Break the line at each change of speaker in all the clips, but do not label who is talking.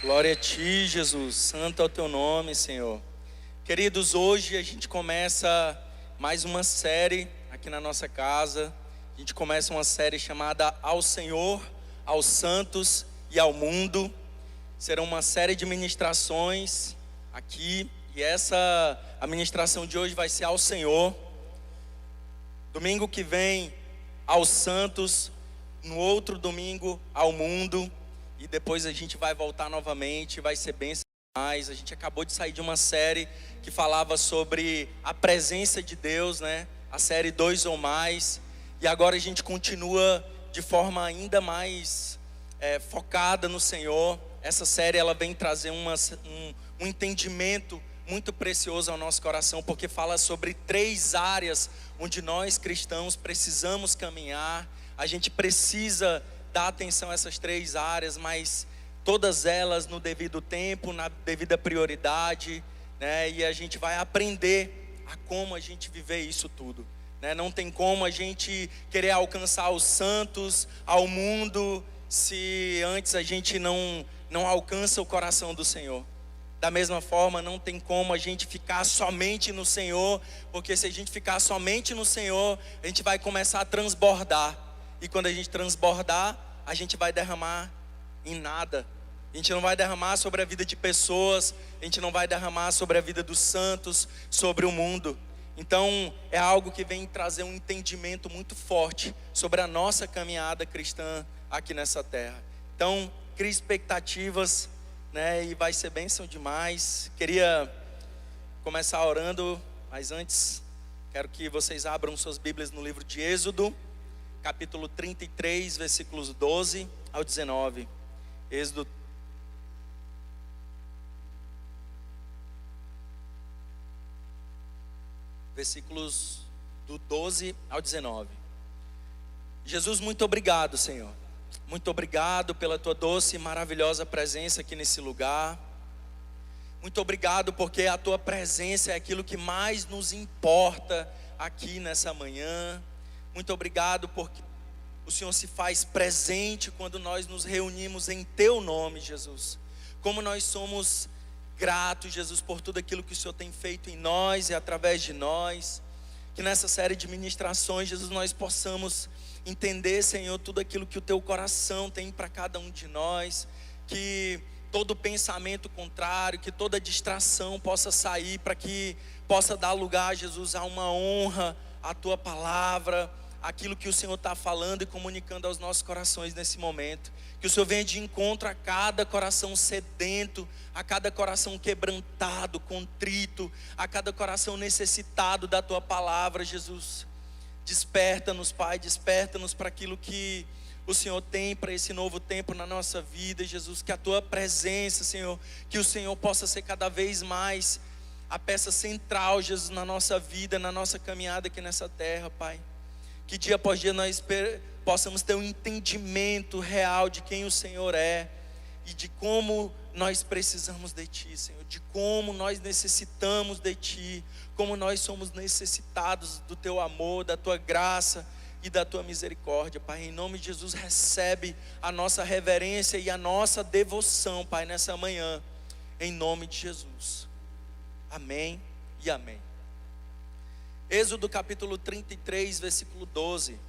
Glória a Ti, Jesus. Santo é o Teu nome, Senhor. Queridos, hoje a gente começa mais uma série aqui na nossa casa. A gente começa uma série chamada Ao Senhor, aos Santos e ao Mundo. Será uma série de ministrações aqui. E a ministração de hoje vai ser ao Senhor. Domingo que vem, aos Santos. No outro domingo, ao Mundo. E depois a gente vai voltar novamente, vai ser bênção demais. A gente acabou de sair de uma série que falava sobre a presença de Deus, né? A série 2 ou Mais. E agora a gente continua de forma ainda mais focada no Senhor. Essa série ela vem trazer um entendimento muito precioso ao nosso coração, porque fala sobre 3 áreas onde nós cristãos precisamos caminhar. A gente precisa dar atenção a essas 3 áreas, mas todas elas no devido tempo, na devida prioridade, né? E a gente vai aprender a como a gente viver isso tudo, né? Não tem como a gente querer alcançar os santos, ao mundo, se antes a gente não alcança o coração do Senhor. Da mesma forma, não tem como a gente ficar somente no Senhor, porque se a gente ficar somente no Senhor, a gente vai começar a transbordar. E quando a gente transbordar, a gente vai derramar em nada. A gente não vai derramar sobre a vida de pessoas, a gente não vai derramar sobre a vida dos santos, sobre o mundo. Então, é algo que vem trazer um entendimento muito forte sobre a nossa caminhada cristã aqui nessa terra. Então, crie expectativas, né? E vai ser bênção demais. Queria começar orando, mas antes, quero que vocês abram suas Bíblias no livro de Êxodo, capítulo 33, versículos 12 ao 19. Êxodo. Versículos do 12 ao 19. Jesus, muito obrigado, Senhor. Muito obrigado pela Tua doce e maravilhosa presença aqui nesse lugar. Muito obrigado porque a Tua presença é aquilo que mais nos importa aqui nessa manhã. Muito obrigado porque o Senhor se faz presente quando nós nos reunimos em Teu nome, Jesus. Como nós somos gratos, Jesus, por tudo aquilo que o Senhor tem feito em nós e através de nós. Que nessa série de ministrações, Jesus, nós possamos entender, Senhor, tudo aquilo que o Teu coração tem para cada um de nós. Que todo pensamento contrário, que toda distração possa sair, para que possa dar lugar, Jesus, a uma honra à Tua palavra, aquilo que o Senhor está falando e comunicando aos nossos corações nesse momento. Que o Senhor venha de encontro a cada coração sedento, a cada coração quebrantado, contrito, a cada coração necessitado da Tua palavra, Jesus. Desperta-nos, Pai, desperta-nos para aquilo que o Senhor tem para esse novo tempo na nossa vida, Jesus. Que a Tua presença, Senhor, que o Senhor possa ser cada vez mais a peça central, Jesus, na nossa vida, na nossa caminhada aqui nessa terra, Pai. Que dia após dia nós possamos ter um entendimento real de quem o Senhor é e de como nós precisamos de Ti, Senhor, de como nós necessitamos de Ti, como nós somos necessitados do Teu amor, da Tua graça e da Tua misericórdia, Pai. Em nome de Jesus, recebe a nossa reverência e a nossa devoção, Pai, nessa manhã, em nome de Jesus. Amém e amém. Êxodo capítulo 33, versículo 12.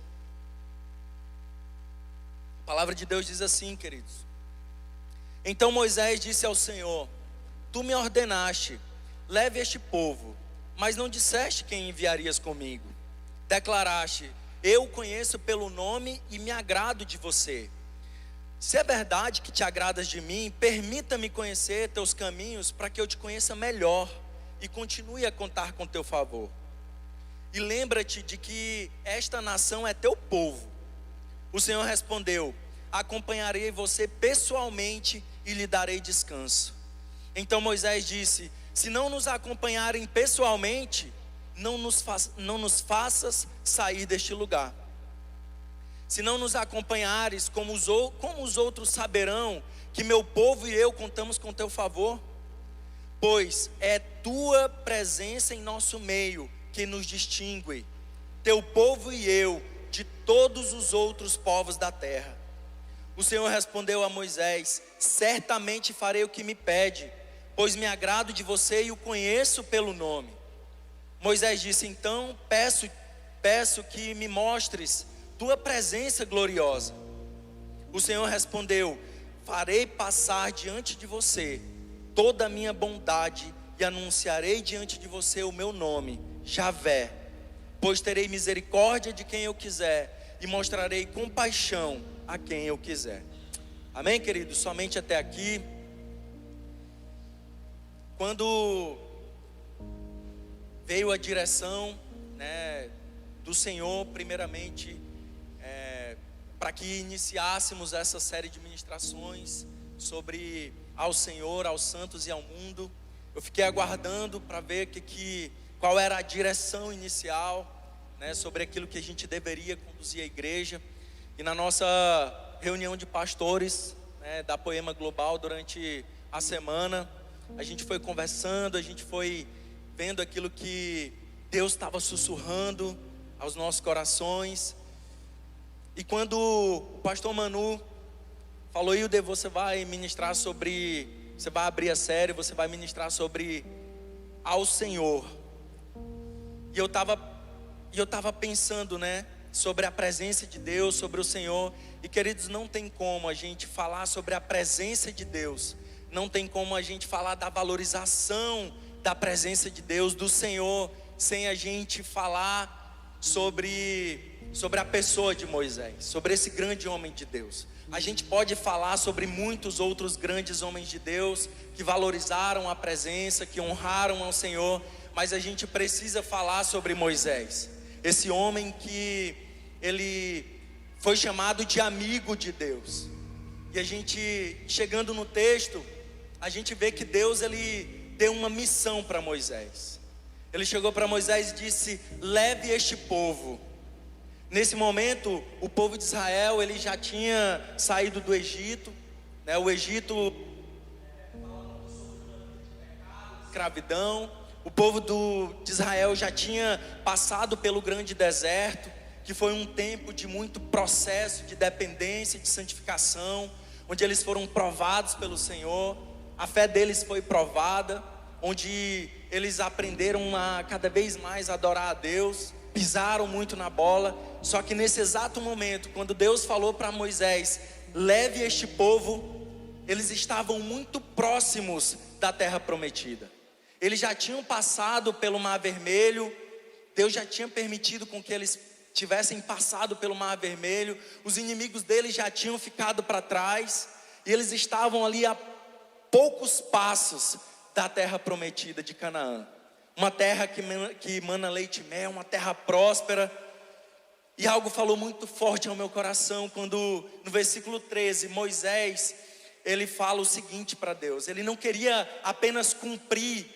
A palavra de Deus diz assim, queridos: Então Moisés disse ao Senhor: Tu me ordenaste, leve este povo, mas não disseste quem enviarias comigo. Declaraste: Eu o conheço pelo nome e me agrado de você. Se é verdade que te agradas de mim, permita-me conhecer teus caminhos, para que eu te conheça melhor e continue a contar com teu favor. E lembra-te de que esta nação é teu povo. O Senhor respondeu: Acompanharei você pessoalmente e lhe darei descanso. Então Moisés disse: Se não nos acompanharem pessoalmente, não nos faças sair deste lugar. Se não nos acompanhares, como os outros saberão que meu povo e eu contamos com teu favor? Pois é tua presença em nosso meio que nos distingue, teu povo e eu, de todos os outros povos da terra. O Senhor respondeu a Moisés: certamente farei o que me pede, pois me agrado de você e o conheço pelo nome. Moisés disse: então peço que me mostres tua presença gloriosa. O Senhor respondeu: farei passar diante de você toda a minha bondade e anunciarei diante de você o meu nome, Javé, pois terei misericórdia de quem eu quiser e mostrarei compaixão a quem eu quiser. Amém, queridos? Somente até aqui. Quando veio a direção, do Senhor, primeiramente, para que iniciássemos essa série de ministrações sobre ao Senhor, aos santos e ao mundo, eu fiquei aguardando para ver qual era a direção inicial, sobre aquilo que a gente deveria conduzir a igreja. E na nossa reunião de pastores, da Poema Global, durante a semana, a gente foi conversando, a gente foi vendo aquilo que Deus estava sussurrando aos nossos corações. E quando o pastor Manu falou: Hilder, você vai abrir a série, você vai ministrar sobre ao Senhor. E eu estava pensando, sobre a presença de Deus, sobre o Senhor. E queridos, não tem como a gente falar sobre a presença de Deus, não tem como a gente falar da valorização da presença de Deus, do Senhor, sem a gente falar sobre a pessoa de Moisés, sobre esse grande homem de Deus. A gente pode falar sobre muitos outros grandes homens de Deus que valorizaram a presença, que honraram ao Senhor, mas a gente precisa falar sobre Moisés, esse homem que ele foi chamado de amigo de Deus. E a gente, chegando no texto, a gente vê que Deus, ele deu uma missão para Moisés. Ele chegou para Moisés e disse: leve este povo. Nesse momento, o povo de Israel, ele já tinha saído do Egito, o Egito, escravidão. O povo de Israel já tinha passado pelo grande deserto, que foi um tempo de muito processo de dependência, de santificação, onde eles foram provados pelo Senhor, a fé deles foi provada, onde eles aprenderam a cada vez mais adorar a Deus, pisaram muito na bola. Só que nesse exato momento, quando Deus falou para Moisés: leve este povo, eles estavam muito próximos da terra prometida. Eles já tinham passado pelo Mar Vermelho, Deus já tinha permitido com que eles tivessem passado pelo Mar Vermelho, os inimigos deles já tinham ficado para trás, e eles estavam ali a poucos passos da terra prometida de Canaã, uma terra que mana leite e mel, uma terra próspera. E algo falou muito forte ao meu coração, quando no versículo 13, Moisés, ele fala o seguinte para Deus. Ele não queria apenas cumprir,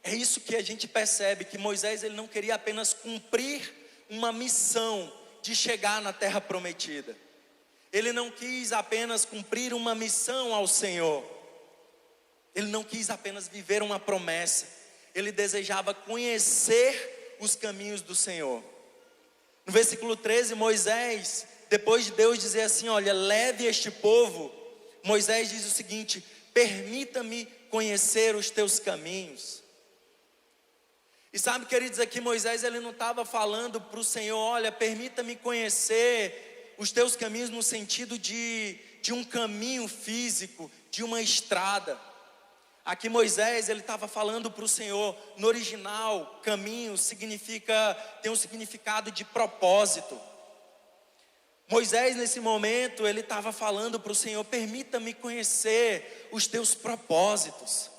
é isso que a gente percebe, que Moisés, ele não queria apenas cumprir uma missão de chegar na terra prometida. Ele não quis apenas cumprir uma missão ao Senhor, ele não quis apenas viver uma promessa, ele desejava conhecer os caminhos do Senhor. No versículo 13, Moisés, depois de Deus dizer assim: olha, leve este povo, Moisés diz o seguinte: permita-me conhecer os teus caminhos. E sabe, queridos, aqui Moisés, ele não estava falando para o Senhor: olha, permita-me conhecer os teus caminhos no sentido de um caminho físico, de uma estrada. Aqui Moisés, ele estava falando para o Senhor, no original, caminho tem um significado de propósito. Moisés, nesse momento, ele estava falando para o Senhor: permita-me conhecer os teus propósitos.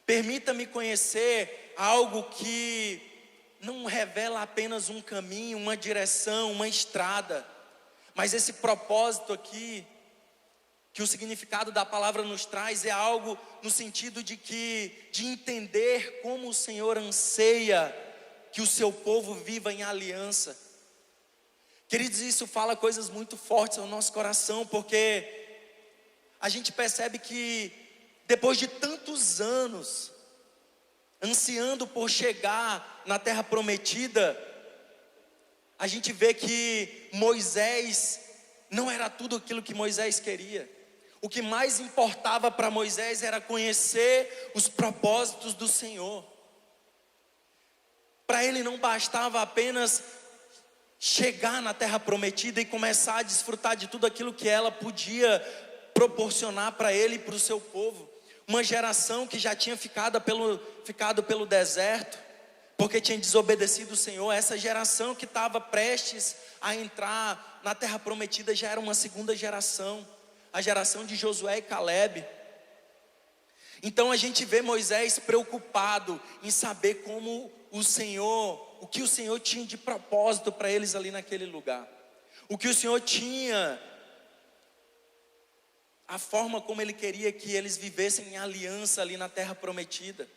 Permita-me conhecer algo que não revela apenas um caminho, uma direção, uma estrada, mas esse propósito aqui, que o significado da palavra nos traz, é algo no sentido de entender como o Senhor anseia que o seu povo viva em aliança. Queridos, isso fala coisas muito fortes ao nosso coração, porque a gente percebe que depois de tantos anos ansiando por chegar na terra prometida, a gente vê que Moisés, não era tudo aquilo que Moisés queria. O que mais importava para Moisés era conhecer os propósitos do Senhor. Para ele não bastava apenas chegar na terra prometida e começar a desfrutar de tudo aquilo que ela podia proporcionar para ele e para o seu povo. Uma geração que já tinha ficado pelo deserto, porque tinha desobedecido o Senhor. Essa geração que estava prestes a entrar na terra prometida já era uma segunda geração, a geração de Josué e Calebe. Então a gente vê Moisés preocupado em saber o que o Senhor tinha de propósito para eles ali naquele lugar. O que o Senhor tinha, a forma como Ele queria que eles vivessem em aliança ali na terra prometida.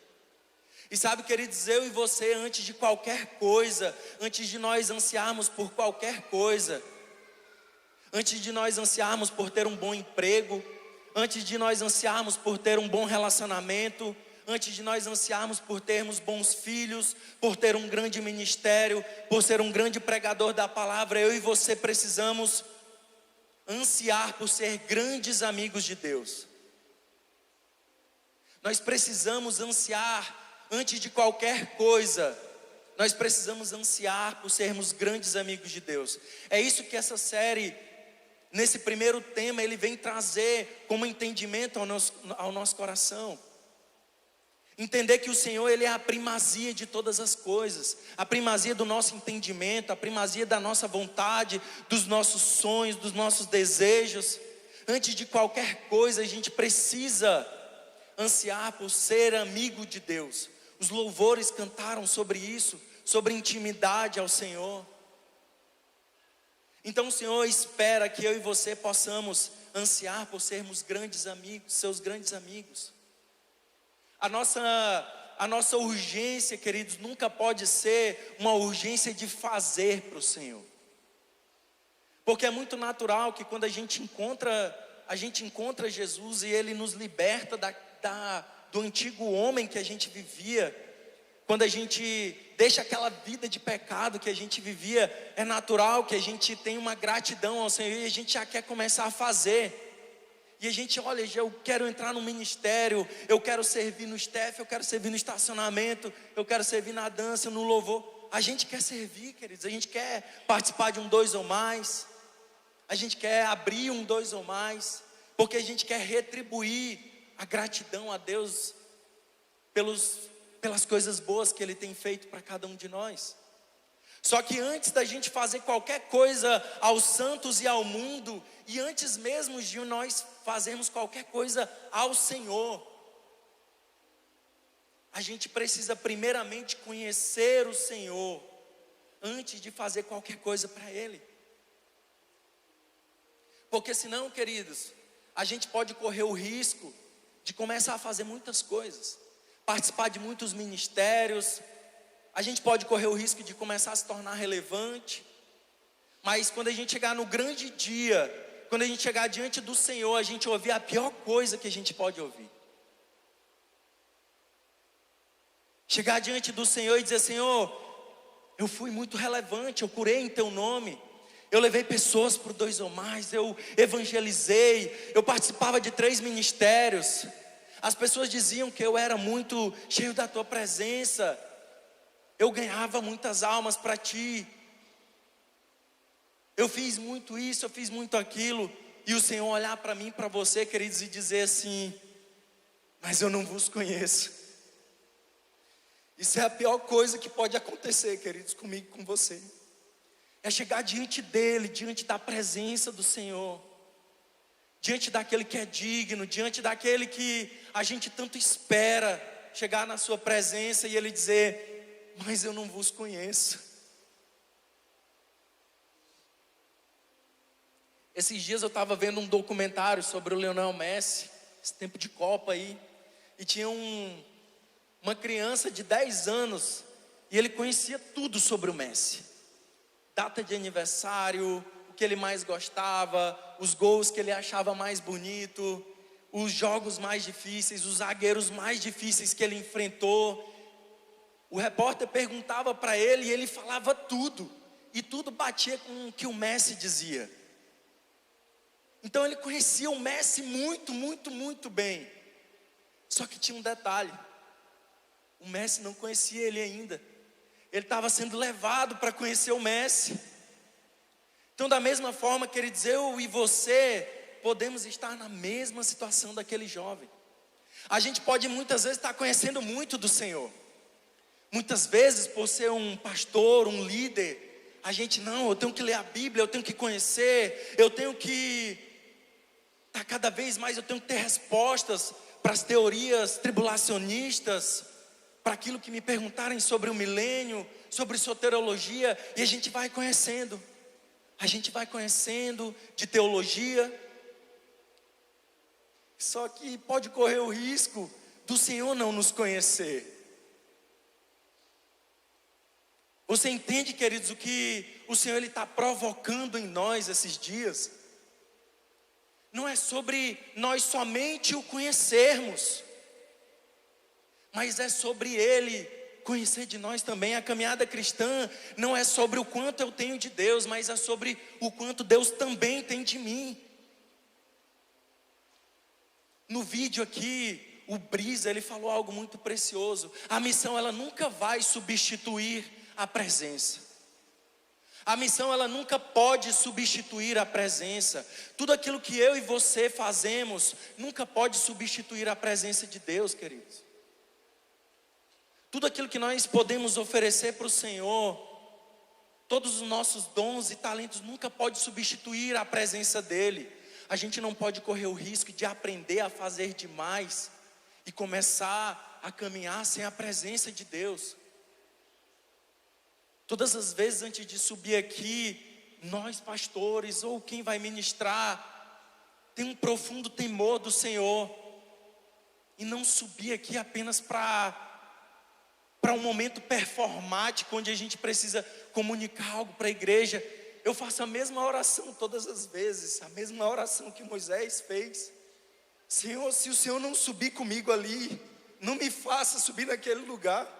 E sabe, queridos, eu e você, antes de qualquer coisa, antes de nós ansiarmos por qualquer coisa, antes de nós ansiarmos por ter um bom emprego, antes de nós ansiarmos por ter um bom relacionamento, antes de nós ansiarmos por termos bons filhos, por ter um grande ministério, por ser um grande pregador da palavra, eu e você precisamos ansiar por ser grandes amigos de Deus. Nós precisamos ansiar, antes de qualquer coisa, nós precisamos ansiar por sermos grandes amigos de Deus. É isso que essa série, nesse primeiro tema, ele vem trazer como entendimento ao nosso coração. Entender que o Senhor, Ele é a primazia de todas as coisas, a primazia do nosso entendimento, a primazia da nossa vontade, dos nossos sonhos, dos nossos desejos. Antes de qualquer coisa, a gente precisa ansiar por ser amigo de Deus. Os louvores cantaram sobre isso, sobre intimidade ao Senhor. Então o Senhor espera que eu e você possamos ansiar por sermos grandes amigos, seus grandes amigos. A nossa urgência, queridos, nunca pode ser uma urgência de fazer para o Senhor. Porque é muito natural que quando a gente encontra Jesus e Ele nos liberta do antigo homem que a gente vivia, quando a gente deixa aquela vida de pecado que a gente vivia, é natural que a gente tenha uma gratidão ao Senhor e a gente já quer começar a fazer. E a gente, olha, eu quero entrar no ministério, eu quero servir no staff, eu quero servir no estacionamento, eu quero servir na dança, no louvor. A gente quer servir, queridos, a gente quer participar de um 2 ou mais, a gente quer abrir um 2 ou mais, porque a gente quer retribuir a gratidão a Deus pelas coisas boas que Ele tem feito para cada um de nós. Só que antes da gente fazer qualquer coisa aos santos e ao mundo, e antes mesmo de nós fazermos qualquer coisa ao Senhor, a gente precisa primeiramente conhecer o Senhor, antes de fazer qualquer coisa para Ele. Porque senão, queridos, a gente pode correr o risco de começar a fazer muitas coisas, participar de muitos ministérios. A gente pode correr o risco de começar a se tornar relevante, mas quando a gente chegar no grande dia, quando a gente chegar diante do Senhor, a gente ouvir a pior coisa que a gente pode ouvir. Chegar diante do Senhor e dizer: Senhor, eu fui muito relevante, eu curei em Teu nome, eu levei pessoas para o 2 ou mais, eu evangelizei, eu participava de 3 ministérios. As pessoas diziam que eu era muito cheio da Tua presença, eu ganhava muitas almas para Ti, eu fiz muito isso, eu fiz muito aquilo. E o Senhor olhar para mim, para você, queridos, e dizer assim: mas eu não vos conheço. Isso é a pior coisa que pode acontecer, queridos, comigo e com você. É chegar diante dEle, diante da presença do Senhor, diante daquele que é digno, diante daquele que a gente tanto espera, chegar na sua presença e Ele dizer: mas eu não vos conheço. Esses dias eu estava vendo um documentário sobre o Lionel Messi, esse tempo de Copa aí, e tinha uma criança de 10 anos, e ele conhecia tudo sobre o Messi. Data de aniversário, o que ele mais gostava, os gols que ele achava mais bonito, os jogos mais difíceis, os zagueiros mais difíceis que ele enfrentou. O repórter perguntava para ele e ele falava tudo, e tudo batia com o que o Messi dizia. Então ele conhecia o Messi muito, muito, muito bem. Só que tinha um detalhe: o Messi não conhecia ele ainda. Ele estava sendo levado para conhecer o Messi. Então, da mesma forma, queridos, eu e você podemos estar na mesma situação daquele jovem. A gente pode muitas vezes estar conhecendo muito do Senhor. Muitas vezes, por ser um pastor, um líder, a gente, não, eu tenho que ler a Bíblia, eu tenho que conhecer, eu tenho que estar cada vez mais, eu tenho que ter respostas para as teorias tribulacionistas, para aquilo que me perguntarem sobre o milênio, sobre soteriologia, e a gente vai conhecendo de teologia. Só que pode correr o risco do Senhor não nos conhecer. Você entende, queridos, o que o Senhor está provocando em nós esses dias? Não é sobre nós somente o conhecermos, mas é sobre Ele conhecer de nós também. A caminhada cristã não é sobre o quanto eu tenho de Deus, mas é sobre o quanto Deus também tem de mim. No vídeo aqui, o Brisa, ele falou algo muito precioso. A missão, ela nunca vai substituir a presença. A missão, ela nunca pode substituir a presença. Tudo aquilo que eu e você fazemos nunca pode substituir a presença de Deus, queridos. Tudo aquilo que nós podemos oferecer para o Senhor, todos os nossos dons e talentos nunca pode substituir a presença dEle. A gente não pode correr o risco de aprender a fazer demais e começar a caminhar sem a presença de Deus. Todas as vezes antes de subir aqui, nós pastores ou quem vai ministrar, tem um profundo temor do Senhor. E não subir aqui apenas para um momento performático, onde a gente precisa comunicar algo para a igreja. Eu faço a mesma oração todas as vezes, a mesma oração que Moisés fez. Senhor, se o Senhor não subir comigo ali, não me faça subir naquele lugar.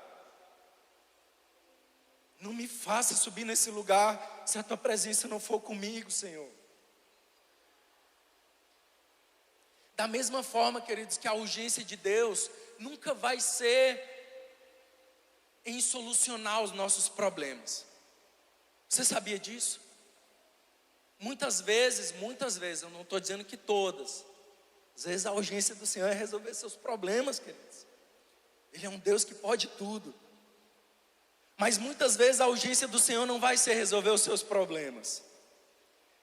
Não me faça subir nesse lugar, se a tua presença não for comigo, Senhor. Da mesma forma, queridos, que a urgência de Deus nunca vai ser em solucionar os nossos problemas. Você sabia disso? Muitas vezes, eu não estou dizendo que todas. Às vezes a urgência do Senhor é resolver seus problemas, queridos. Ele é um Deus que pode tudo. Mas muitas vezes a urgência do Senhor não vai ser resolver os seus problemas.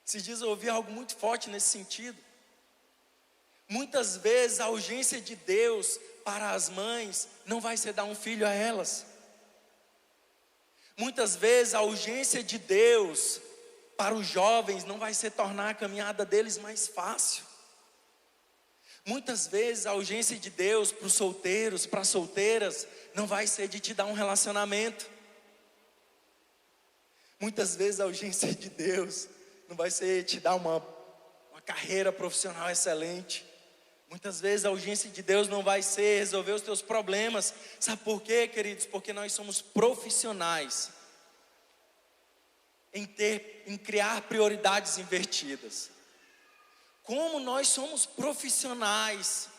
Esses dias eu ouvi algo muito forte nesse sentido. Muitas vezes a urgência de Deus para as mães não vai ser dar um filho a elas. Muitas vezes a urgência de Deus para os jovens não vai ser tornar a caminhada deles mais fácil. Muitas vezes a urgência de Deus para os solteiros, para as solteiras, não vai ser de te dar um relacionamento. Muitas vezes a urgência de Deus não vai ser te dar uma carreira profissional excelente. Muitas vezes a urgência de Deus não vai ser resolver os teus problemas. Sabe por quê, queridos? Porque nós somos profissionais em criar prioridades invertidas. Como nós somos profissionais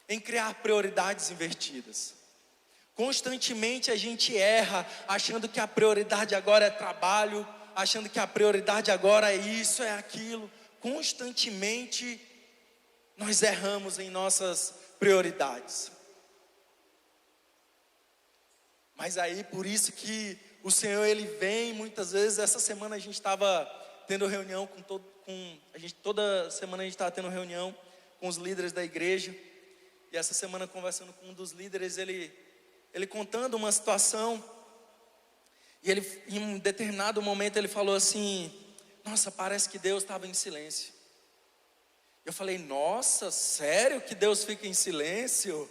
em criar prioridades invertidas. Constantemente a gente erra, achando que a prioridade agora é trabalho, achando que a prioridade agora é isso, é aquilo. Constantemente nós erramos em nossas prioridades. Mas aí por isso que o Senhor, Ele vem muitas vezes. Essa semana a gente estava tendo reunião toda semana a gente estava tendo reunião com os líderes da igreja. E essa semana conversando com um dos líderes, ele contando uma situação. E ele, em um determinado momento, ele falou assim: nossa, parece que Deus estava em silêncio. Eu falei: nossa, sério que Deus fica em silêncio?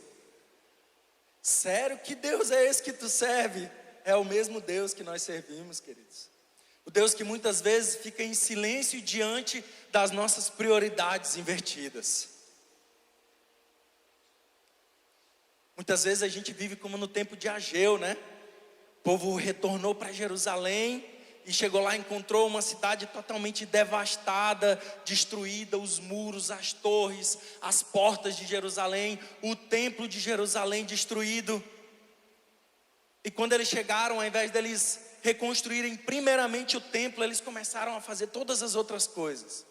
Sério, que Deus é esse que tu serve? É o mesmo Deus que nós servimos, queridos. O Deus que muitas vezes fica em silêncio diante das nossas prioridades invertidas. Muitas vezes a gente vive como no tempo de Ageu, né? O povo retornou para Jerusalém e chegou lá e encontrou uma cidade totalmente devastada, destruída, os muros, as torres, as portas de Jerusalém, o templo de Jerusalém destruído. E quando eles chegaram, ao invés deles reconstruírem primeiramente o templo, eles começaram a fazer todas as outras coisas.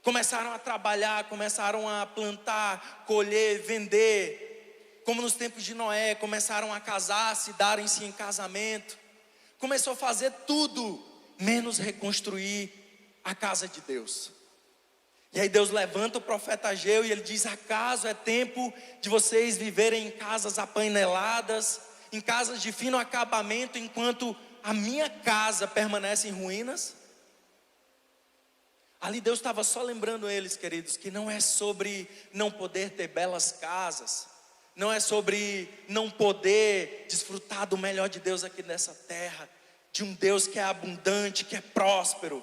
Começaram a trabalhar, começaram a plantar, colher, vender. Como nos tempos de Noé, começaram a casar-se, darem-se em casamento. Começou a fazer tudo, menos reconstruir a casa de Deus. E aí Deus levanta o profeta Ageu e ele diz: acaso é tempo de vocês viverem em casas apaineladas, em casas de fino acabamento, enquanto a minha casa permanece em ruínas? Ali Deus estava só lembrando eles, queridos, que não é sobre não poder ter belas casas, não é sobre não poder desfrutar do melhor de Deus aqui nessa terra, de um Deus que é abundante, que é próspero,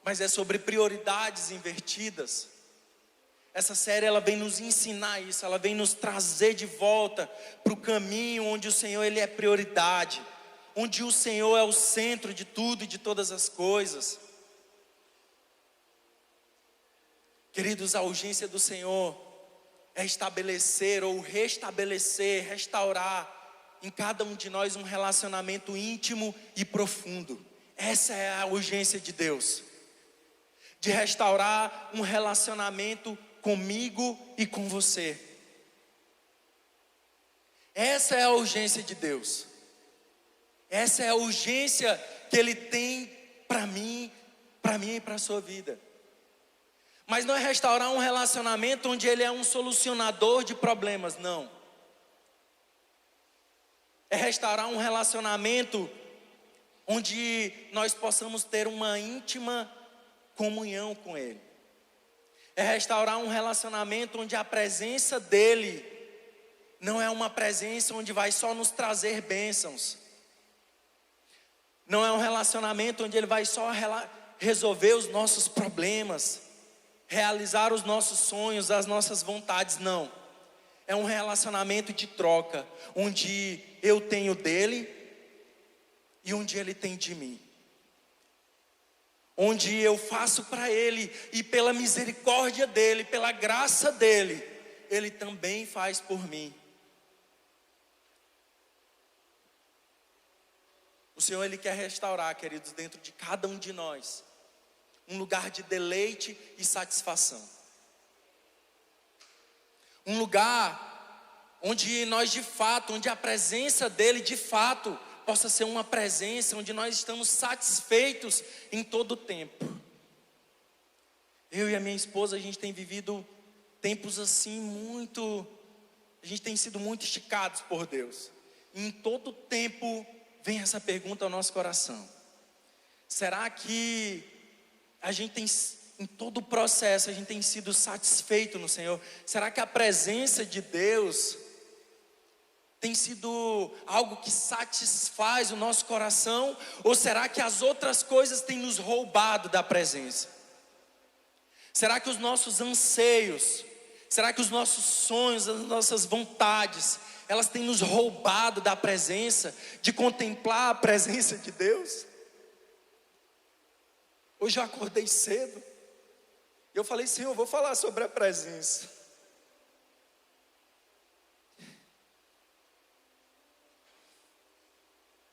mas é sobre prioridades invertidas. Essa série ela vem nos ensinar isso, ela vem nos trazer de volta para o caminho onde o Senhor ele é prioridade, onde o Senhor é o centro de tudo e de todas as coisas. Queridos, a urgência do Senhor é estabelecer ou restabelecer, restaurar em cada um de nós um relacionamento íntimo e profundo. Essa é a urgência de Deus, de restaurar um relacionamento comigo e com você. Essa é a urgência de Deus. Essa é a urgência que Ele tem para mim e para a sua vida. Mas não é restaurar um relacionamento onde Ele é um solucionador de problemas, não. É restaurar um relacionamento onde nós possamos ter uma íntima comunhão com Ele. É restaurar um relacionamento onde a presença dEle não é uma presença onde vai só nos trazer bênçãos. Não é um relacionamento onde Ele vai só resolver os nossos problemas, realizar os nossos sonhos, as nossas vontades, não. É um relacionamento de troca, onde eu tenho dele e onde ele tem de mim. Onde eu faço para ele e pela misericórdia dele, pela graça dele, ele também faz por mim. O Senhor ele quer restaurar, queridos, dentro de cada um de nós, um lugar de deleite e satisfação. Um lugar onde nós de fato, onde a presença dele de fato possa ser uma presença onde nós estamos satisfeitos em todo o tempo. Eu e a minha esposa, a gente tem vivido tempos assim a gente tem sido muito esticados por Deus. E em todo o tempo vem essa pergunta ao nosso coração: será que a gente tem, em todo o processo, a gente tem sido satisfeito no Senhor? Será que a presença de Deus tem sido algo que satisfaz o nosso coração? Ou será que as outras coisas têm nos roubado da presença? Será que os nossos anseios, será que os nossos sonhos, as nossas vontades, elas têm nos roubado da presença, de contemplar a presença de Deus? Hoje eu acordei cedo e eu falei: Senhor, eu vou falar sobre a presença.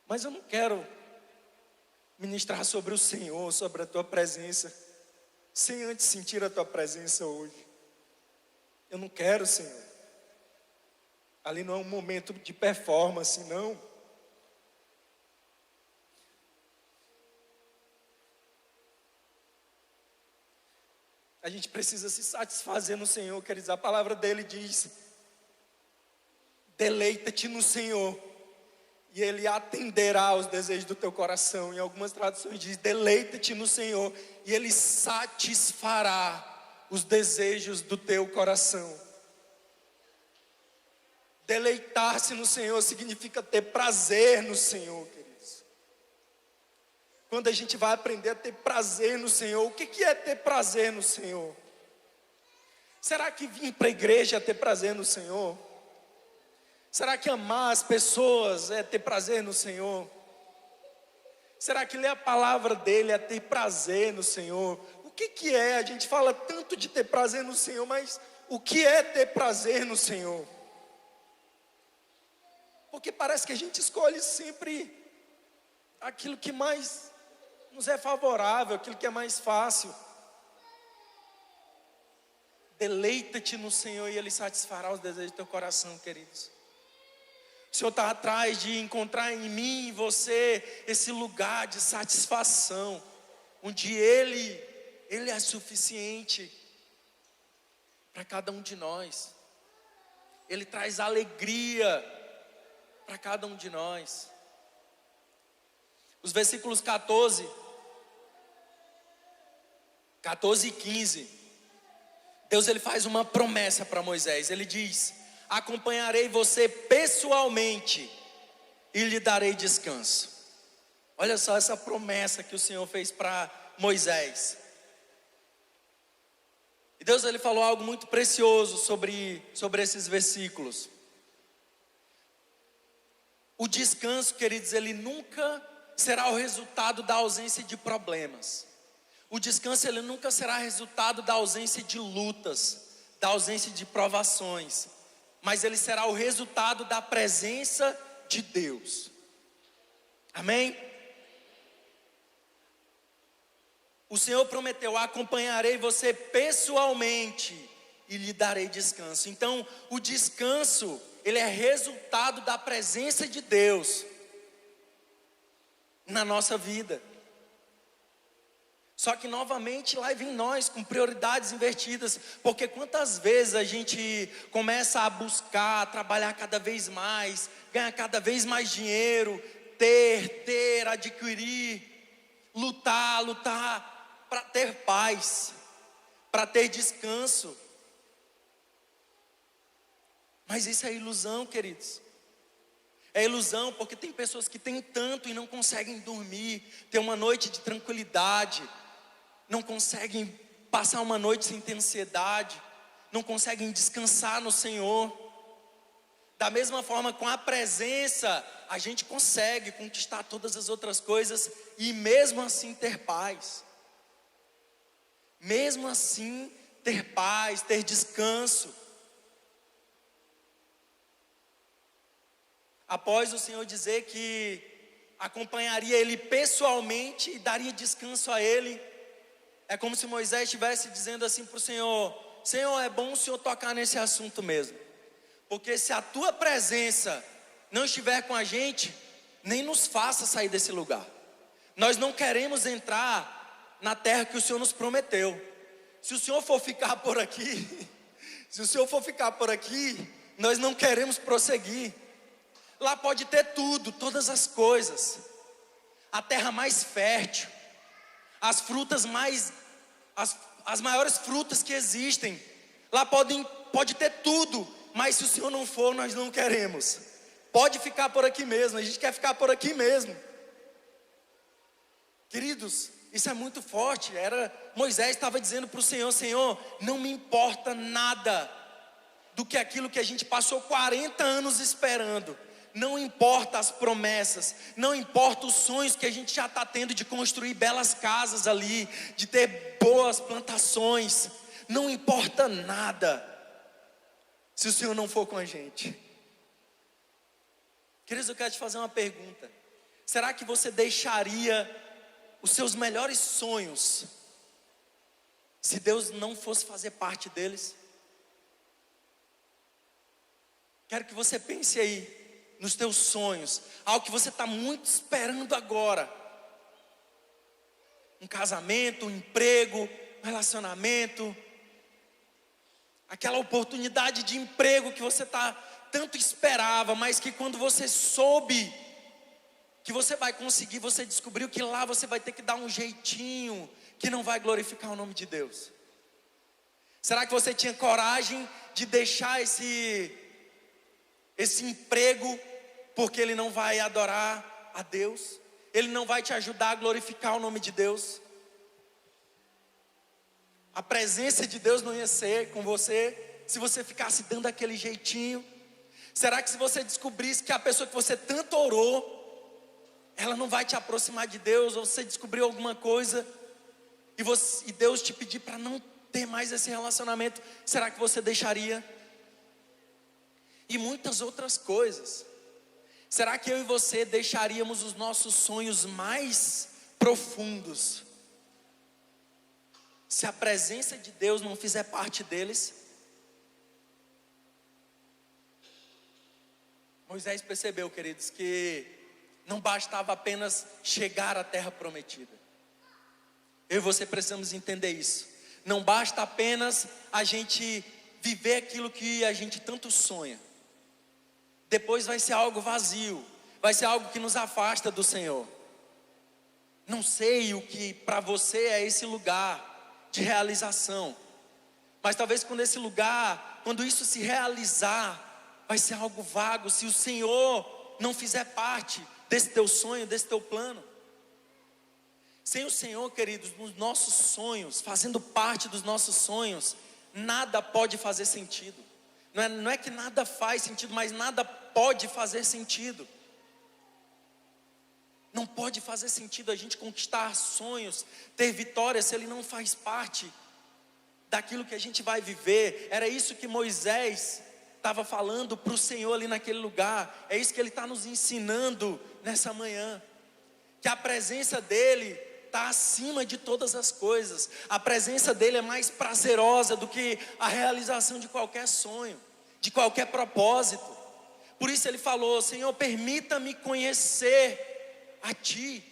Mas eu não quero ministrar sobre o Senhor, sobre a tua presença, sem antes sentir a tua presença hoje. Eu não quero, Senhor. Ali não é um momento de performance, não. A gente precisa se satisfazer no Senhor, quer dizer, a palavra dele diz: deleita-te no Senhor, e Ele atenderá aos desejos do teu coração. Em algumas traduções diz: deleita-te no Senhor, e Ele satisfará os desejos do teu coração. Deleitar-se no Senhor significa ter prazer no Senhor, queridos. Quando a gente vai aprender a ter prazer no Senhor, o que é ter prazer no Senhor? Será que vir para a igreja é ter prazer no Senhor? Será que amar as pessoas é ter prazer no Senhor?
Será que ler a palavra dele é ter prazer no Senhor? O que é? A gente fala tanto de ter prazer no Senhor, mas o que é ter prazer no Senhor? Porque parece que a gente escolhe sempre aquilo que mais nos é favorável, aquilo que é mais fácil. Deleita-te no Senhor e Ele satisfará os desejos do teu coração, queridos. O Senhor está atrás de encontrar em mim e em você esse lugar de satisfação, onde Ele é suficiente para cada um de nós. Ele traz alegria para cada um de nós. Os versículos 14 e 15, Deus ele faz uma promessa para Moisés. Ele diz: acompanharei você pessoalmente e lhe darei descanso. Olha só essa promessa que o Senhor fez para Moisés. E Deus ele falou algo muito precioso sobre esses versículos. O descanso, queridos, ele nunca será o resultado da ausência de problemas. O descanso ele nunca será resultado da ausência de lutas, da ausência de provações, mas ele será o resultado da presença de Deus. Amém? O Senhor prometeu: acompanharei você pessoalmente e lhe darei descanso. Então, o descanso, ele é resultado da presença de Deus na nossa vida. Só que novamente lá vem nós com prioridades invertidas, porque quantas vezes a gente começa a buscar, trabalhar cada vez mais, ganhar cada vez mais dinheiro, ter, adquirir, lutar para ter paz, para ter descanso. Mas isso é ilusão, queridos. É ilusão, porque tem pessoas que têm tanto e não conseguem dormir, ter uma noite de tranquilidade, não conseguem passar uma noite sem ter ansiedade, não conseguem descansar no Senhor. Da mesma forma, com a presença, a gente consegue conquistar todas as outras coisas e mesmo assim ter paz. Mesmo assim ter paz, ter descanso. Após o Senhor dizer que acompanharia ele pessoalmente e daria descanso a ele, é como se Moisés estivesse dizendo assim para o Senhor: Senhor, é bom o Senhor tocar nesse assunto mesmo, porque se a tua presença não estiver com a gente, nem nos faça sair desse lugar. Nós não queremos entrar na terra que o Senhor nos prometeu. Se o Senhor for ficar por aqui, nós não queremos prosseguir. Lá pode ter tudo, todas as coisas, a terra mais fértil, as frutas as maiores frutas que existem. Lá pode ter tudo, mas se o Senhor não for, nós não queremos. Pode ficar por aqui mesmo, a gente quer ficar por aqui mesmo. Queridos, isso é muito forte. Moisés estava dizendo para o Senhor: Senhor, não me importa nada do que aquilo que a gente passou 40 anos esperando. Não importa as promessas, não importa os sonhos que a gente já está tendo de construir belas casas ali, de ter boas plantações. Não importa nada se o Senhor não for com a gente. Queridos, eu quero te fazer uma pergunta: será que você deixaria os seus melhores sonhos se Deus não fosse fazer parte deles? Quero que você pense aí nos teus sonhos, algo que você está muito esperando agora. Um casamento, um emprego, um relacionamento, aquela oportunidade de emprego que você tanto esperava, mas que quando você soube que você vai conseguir, você descobriu que lá você vai ter que dar um jeitinho que não vai glorificar o nome de Deus. Será que você tinha coragem de deixar esse emprego, porque ele não vai adorar a Deus? Ele não vai te ajudar a glorificar o nome de Deus? A presença de Deus não ia ser com você se você ficasse dando aquele jeitinho. Será que se você descobrisse que a pessoa que você tanto orou ela não vai te aproximar de Deus, ou você descobriu alguma coisa e Deus te pedir para não ter mais esse relacionamento, será que você deixaria? E muitas outras coisas. Será que eu e você deixaríamos os nossos sonhos mais profundos se a presença de Deus não fizer parte deles? Moisés percebeu, queridos, que não bastava apenas chegar à terra prometida. Eu e você precisamos entender isso. Não basta apenas a gente viver aquilo que a gente tanto sonha. Depois vai ser algo vazio, vai ser algo que nos afasta do Senhor. Não sei o que para você é esse lugar de realização, mas talvez quando isso se realizar, vai ser algo vago, se o Senhor não fizer parte desse teu sonho, desse teu plano. Sem o Senhor, queridos, nos nossos sonhos, fazendo parte dos nossos sonhos, nada pode fazer sentido. Não é que nada faz sentido, mas nada pode fazer sentido. Não pode fazer sentido a gente conquistar sonhos, ter vitória, se ele não faz parte daquilo que a gente vai viver. Era isso que Moisés estava falando para o Senhor ali naquele lugar. É isso que ele está nos ensinando nessa manhã. Que a presença dele está acima de todas as coisas. A presença dele é mais prazerosa do que a realização de qualquer sonho, de qualquer propósito. Por isso ele falou: Senhor, permita-me conhecer a Ti.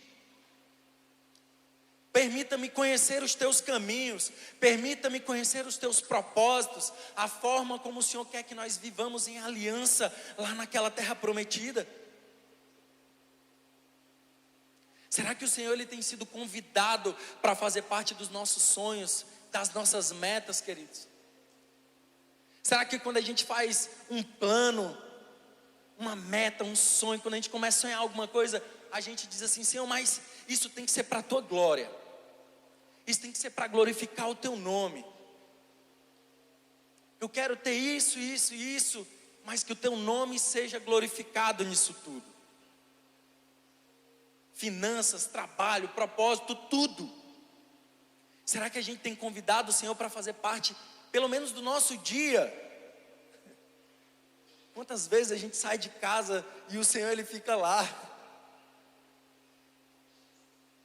Permita-me conhecer os Teus caminhos. Permita-me conhecer os Teus propósitos. A forma como o Senhor quer que nós vivamos em aliança lá naquela terra prometida. Será que o Senhor ele tem sido convidado para fazer parte dos nossos sonhos, das nossas metas, queridos? Será que quando a gente faz um plano, uma meta, um sonho, quando a gente começa a sonhar alguma coisa, a gente diz assim: Senhor, mas isso tem que ser para a Tua glória. Isso tem que ser para glorificar o Teu nome. Eu quero ter isso, isso e isso, mas que o Teu nome seja glorificado nisso tudo. Finanças, trabalho, propósito, tudo. Será que a gente tem convidado o Senhor para fazer parte, pelo menos do nosso dia? Quantas vezes a gente sai de casa e o Senhor ele fica lá?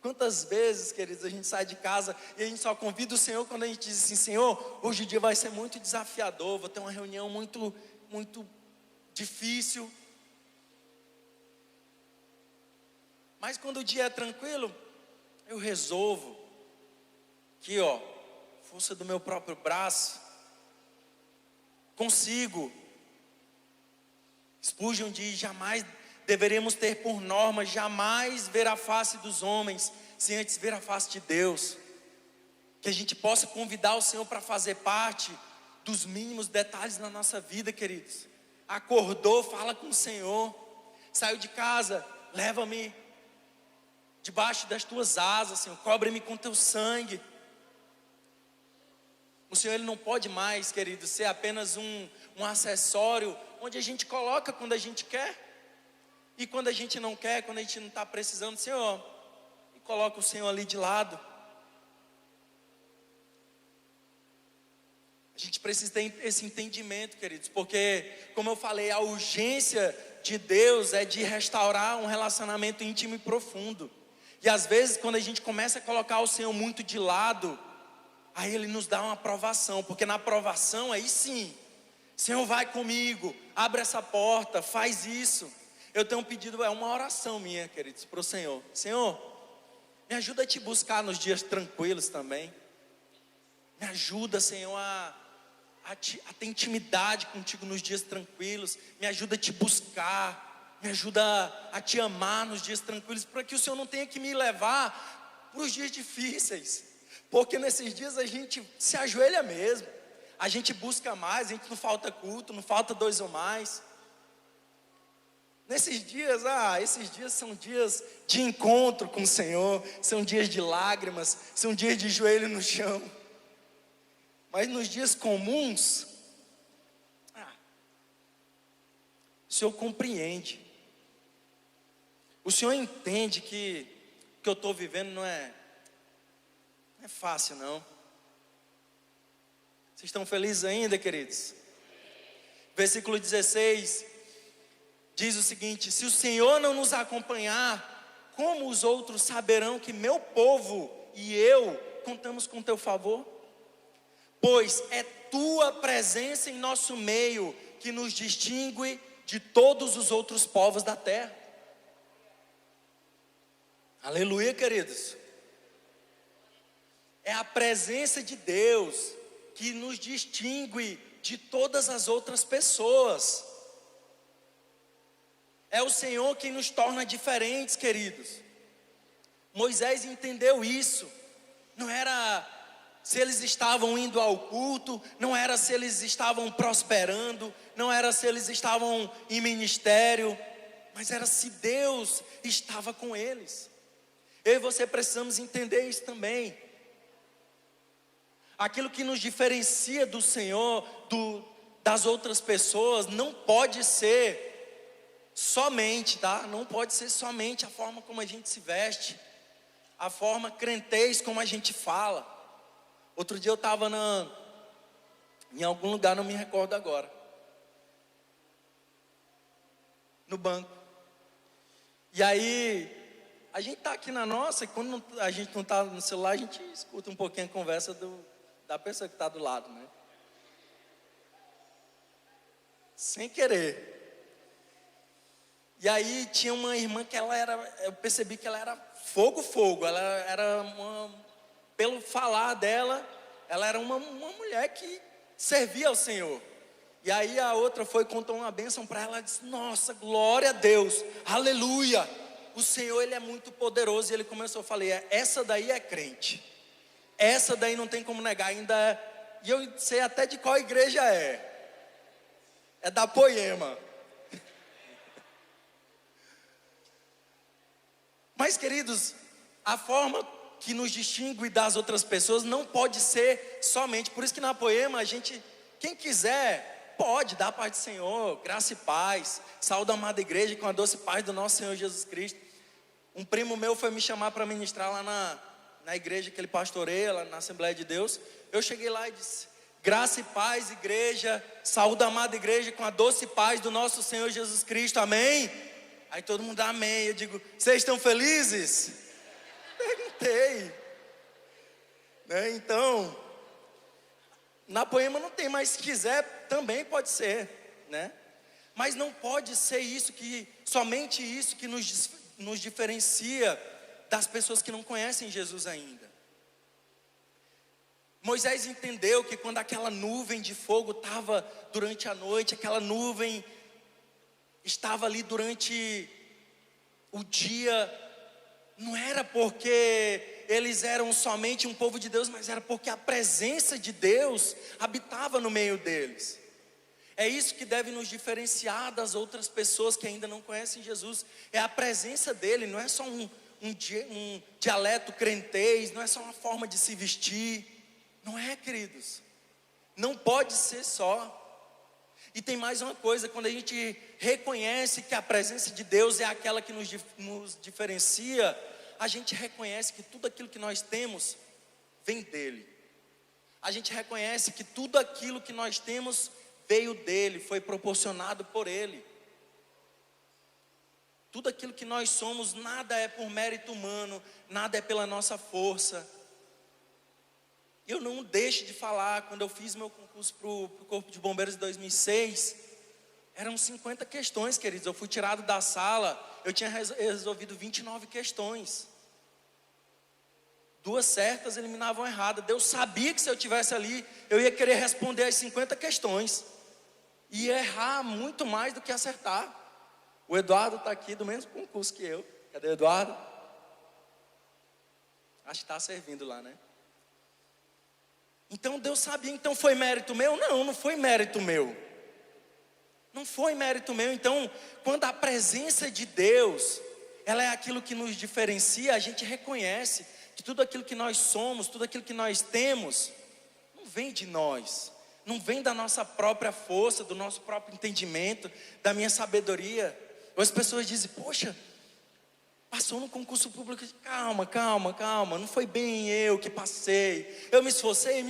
Quantas vezes, queridos, a gente sai de casa e a gente só convida o Senhor quando a gente diz assim: Senhor, hoje o dia vai ser muito desafiador, vou ter uma reunião muito difícil. Mas quando o dia é tranquilo, eu resolvo que, força do meu próprio braço, consigo. Spurgeon diz: jamais deveremos ter por norma jamais ver a face dos homens, sem antes ver a face de Deus. Que a gente possa convidar o Senhor para fazer parte dos mínimos detalhes na nossa vida, queridos. Acordou, fala com o Senhor. Saiu de casa, leva-me debaixo das Tuas asas, Senhor, cobre-me com Teu sangue. O Senhor ele não pode mais, querido, ser apenas um acessório onde a gente coloca quando a gente quer. E quando a gente não quer, quando a gente não está precisando, Senhor, e coloca o Senhor ali de lado. A gente precisa ter esse entendimento, queridos, porque, como eu falei, a urgência de Deus é de restaurar um relacionamento íntimo e profundo. E às vezes, quando a gente começa a colocar o Senhor muito de lado, aí Ele nos dá uma aprovação, porque na aprovação, aí sim, Senhor, vai comigo, abre essa porta, faz isso. Eu tenho um pedido, é uma oração minha, queridos, para o Senhor. Senhor, me ajuda a Te buscar nos dias tranquilos também. Me ajuda, Senhor, a ter intimidade contigo nos dias tranquilos. Me ajuda a Te buscar. Me ajuda a Te amar nos dias tranquilos, para que o Senhor não tenha que me levar para os dias difíceis. Porque nesses dias a gente se ajoelha mesmo. A gente busca mais, a gente não falta culto, não falta 2 ou mais. Nesses dias, esses dias são dias de encontro com o Senhor, são dias de lágrimas, são dias de joelho no chão. Mas nos dias comuns, o Senhor compreende. O Senhor entende que o que eu estou vivendo não é fácil, não. Vocês estão felizes ainda, queridos? Versículo 16 diz o seguinte: se o Senhor não nos acompanhar, como os outros saberão que meu povo e eu contamos com teu favor? Pois é tua presença em nosso meio que nos distingue de todos os outros povos da terra. Aleluia, queridos. É a presença de Deus que nos distingue de todas as outras pessoas. É o Senhor quem nos torna diferentes, queridos. Moisés entendeu isso. Não era se eles estavam indo ao culto, não era se eles estavam prosperando, não era se eles estavam em ministério, mas era se Deus estava com eles. Eu e você precisamos entender isso também. Aquilo que nos diferencia do Senhor, das outras pessoas, não pode ser somente, tá? Não pode ser somente a forma como a gente se veste, a forma crentez como a gente fala. Outro dia eu estava em algum lugar, não me recordo agora, no banco. E aí, a gente está aqui na nossa, e quando a gente não está no celular, a gente escuta um pouquinho a conversa da pessoa que está do lado, né? Sem querer. E aí tinha uma irmã que eu percebi que ela era fogo. Ela era pelo falar dela, ela era uma mulher que servia ao Senhor. E aí a outra foi e contou uma bênção para ela, disse: nossa, glória a Deus, aleluia, o Senhor ele é muito poderoso. E ele começou, eu falei: essa daí é crente, essa daí não tem como negar ainda. E eu sei até de qual igreja é da Poema. Mas, queridos, a forma que nos distingue das outras pessoas não pode ser somente, por isso que na Poema a gente, quem quiser, pode dar a paz do Senhor, graça e paz, saúde a amada igreja com a doce paz do nosso Senhor Jesus Cristo. Um primo meu foi me chamar para ministrar lá na igreja que ele pastoreia, lá na Assembleia de Deus. Eu cheguei lá e disse: graça e paz, igreja, saúde a amada igreja com a doce paz do nosso Senhor Jesus Cristo, amém? Aí todo mundo amém. Eu digo: vocês estão felizes? Perguntei, né? Então, na Poema não tem, mas se quiser também pode ser, né? Mas não pode ser isso somente isso que nos diferencia das pessoas que não conhecem Jesus ainda. Moisés entendeu que quando aquela nuvem de fogo estava durante a noite, aquela nuvem estava ali durante o dia, não era porque eles eram somente um povo de Deus, mas era porque a presença de Deus habitava no meio deles. É isso que deve nos diferenciar das outras pessoas que ainda não conhecem Jesus. É a presença dele, não é só um dialeto crentez, não é só uma forma de se vestir. Não é, queridos. Não pode ser só. E tem mais uma coisa: quando a gente reconhece que a presença de Deus é aquela que nos diferencia, a gente reconhece que tudo aquilo que nós temos vem dele. A gente reconhece que tudo aquilo que nós temos veio dele, foi proporcionado por ele. Tudo aquilo que nós somos, nada é por mérito humano, nada é pela nossa força. Eu não deixo de falar, quando eu fiz meu concurso para o Corpo de Bombeiros em 2006, eram 50 questões, queridos. Eu fui tirado da sala, eu tinha resolvido 29 questões. 2 certas eliminavam errada. Deus sabia que se eu estivesse ali, eu ia querer responder as 50 questões. E errar muito mais do que acertar. O Eduardo está aqui do mesmo concurso que eu. Cadê o Eduardo? Acho que está servindo lá, né? Então Deus sabia. Então foi mérito meu? Não foi mérito meu. Não foi mérito meu. Então, quando a presença de Deus, ela é aquilo que nos diferencia, a gente reconhece que tudo aquilo que nós somos, tudo aquilo que nós temos, não vem de nós, não vem da nossa própria força, do nosso próprio entendimento, da minha sabedoria. As pessoas dizem: poxa, passou no concurso público, calma, não foi bem eu que passei, eu me esforcei,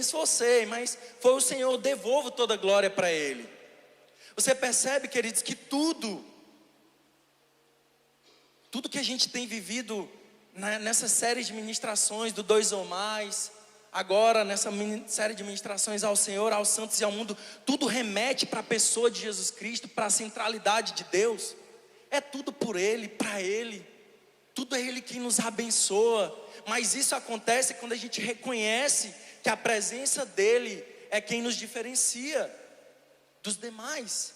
mas foi o Senhor, devolvo toda a glória para Ele. Você percebe, queridos, que tudo que a gente tem vivido nessa série de ministrações do 2 ou mais, agora nessa série de ministrações ao Senhor, aos santos e ao mundo, tudo remete para a pessoa de Jesus Cristo, para a centralidade de Deus. É tudo por Ele, para Ele, tudo é Ele quem nos abençoa. Mas isso acontece quando a gente reconhece que a presença dEle é quem nos diferencia dos demais.